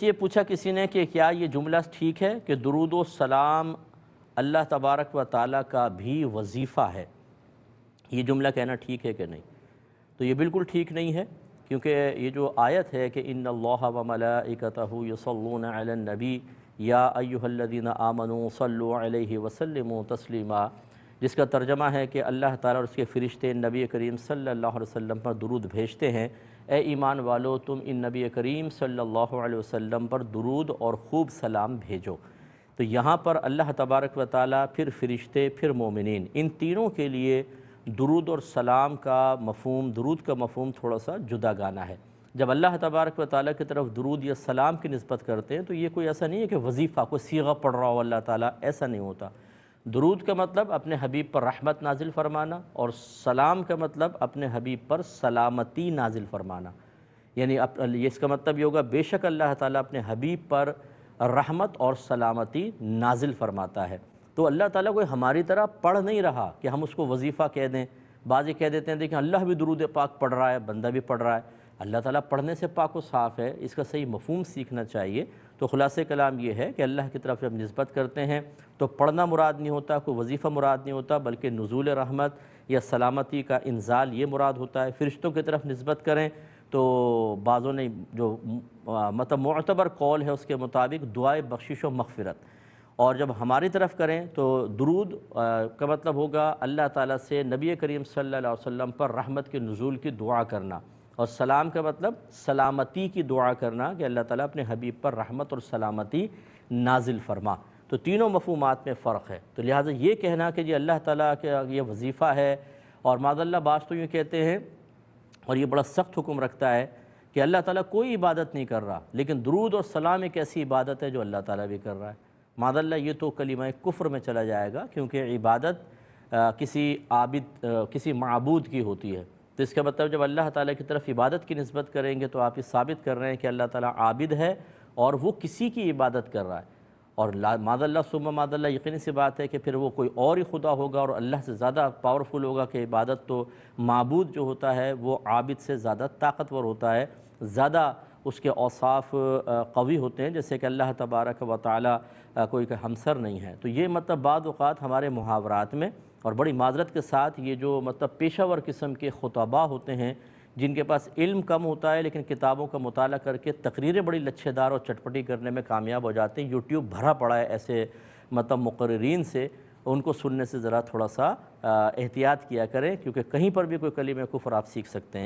یہ پوچھا کسی نے کہ کیا یہ جملہ ٹھیک ہے کہ درود و سلام اللہ تبارک و تعالیٰ کا بھی وظیفہ ہے، یہ جملہ کہنا ٹھیک ہے کہ نہیں؟ تو یہ بالکل ٹھیک نہیں ہے، کیونکہ یہ جو آیت ہے کہ ان اللہ و ملائکتہ یصلون علی النبی یا ایھا الذین آمنوا صلوا علیہ وسلموا تسلیما، جس کا ترجمہ ہے کہ اللہ تعالیٰ اور اس کے فرشتے نبی کریم صلی اللہ علیہ وسلم پر درود بھیجتے ہیں۔ اے ایمان والو، تم ان نبی کریم صلی اللہ علیہ وسلم پر درود اور خوب سلام بھیجو۔ تو یہاں پر اللہ تبارک و تعالیٰ، پھر فرشتے، پھر مومنین، ان تینوں کے لیے درود اور سلام کا مفہوم، درود کا مفہوم تھوڑا سا جدا گانہ ہے۔ جب اللہ تبارک و تعالیٰ کی طرف درود یا سلام کی نسبت کرتے ہیں تو یہ کوئی ایسا نہیں ہے کہ وظیفہ کوئی صیغہ پڑھ رہا ہو اللہ تعالیٰ، ایسا نہیں ہوتا۔ درود کا مطلب اپنے حبیب پر رحمت نازل فرمانا، اور سلام کا مطلب اپنے حبیب پر سلامتی نازل فرمانا، یعنی اس کا مطلب یہ ہوگا بے شک اللہ تعالیٰ اپنے حبیب پر رحمت اور سلامتی نازل فرماتا ہے۔ تو اللہ تعالیٰ کوئی ہماری طرح پڑھ نہیں رہا کہ ہم اس کو وظیفہ کہہ دیں۔ بعض یہ کہہ دیتے ہیں دیکھیں اللہ بھی درود پاک پڑھ رہا ہے، بندہ بھی پڑھ رہا ہے۔ اللہ تعالیٰ پڑھنے سے پاک و صاف ہے، اس کا صحیح مفہوم سیکھنا چاہیے۔ تو خلاصہ کلام یہ ہے کہ اللہ کی طرف جب نسبت کرتے ہیں تو پڑھنا مراد نہیں ہوتا، کوئی وظیفہ مراد نہیں ہوتا، بلکہ نزول رحمت یا سلامتی کا انزال یہ مراد ہوتا ہے۔ فرشتوں کی طرف نسبت کریں تو بعضوں نے جو مطلب معتبر قول ہے اس کے مطابق دعائے بخشش و مغفرت، اور جب ہماری طرف کریں تو درود کا مطلب ہوگا اللہ تعالیٰ سے نبی کریم صلی اللہ علیہ وسلم پر رحمت کے نزول کی دعا کرنا، اور سلام کا مطلب سلامتی کی دعا کرنا کہ اللہ تعالیٰ اپنے حبیب پر رحمت اور سلامتی نازل فرما۔ تو تینوں مفہومات میں فرق ہے۔ تو لہٰذا یہ کہنا کہ جی اللہ تعالیٰ کا یہ وظیفہ ہے، اور معاذ اللہ بعض تو یہ کہتے ہیں اور یہ بڑا سخت حکم رکھتا ہے کہ اللہ تعالیٰ کوئی عبادت نہیں کر رہا، لیکن درود اور سلام ایک ایسی عبادت ہے جو اللہ تعالیٰ بھی کر رہا ہے۔ معاذ اللہ یہ تو کلمہ کفر میں چلا جائے گا، کیونکہ عبادت کسی معبود کی ہوتی ہے۔ تو اس کا مطلب جب اللہ تعالیٰ کی طرف عبادت کی نسبت کریں گے تو آپ یہ ثابت کر رہے ہیں کہ اللہ تعالیٰ عابد ہے اور وہ کسی کی عبادت کر رہا ہے، اور معاذ اللہ ثم معاذ اللہ یقینی سی بات ہے کہ پھر وہ کوئی اور ہی خدا ہوگا اور اللہ سے زیادہ پاورفل ہوگا، کہ عبادت تو معبود جو ہوتا ہے وہ عابد سے زیادہ طاقتور ہوتا ہے، زیادہ اس کے اوصاف قوی ہوتے ہیں، جیسے کہ اللہ تبارک و تعالیٰ کوئی ہمسر نہیں ہے۔ تو یہ مطلب بعض اوقات ہمارے محاورات میں، اور بڑی معذرت کے ساتھ، یہ جو مطلب پیشہ ور قسم کے خطباء ہوتے ہیں جن کے پاس علم کم ہوتا ہے لیکن کتابوں کا مطالعہ کر کے تقریریں بڑی لچھے دار اور چٹپٹی کرنے میں کامیاب ہو جاتے ہیں، یوٹیوب بھرا پڑا ہے ایسے مطلب مقررین سے، ان کو سننے سے ذرا تھوڑا سا احتیاط کیا کریں، کیونکہ کہیں پر بھی کوئی کلمہ کفر آپ سیکھ سکتے ہیں۔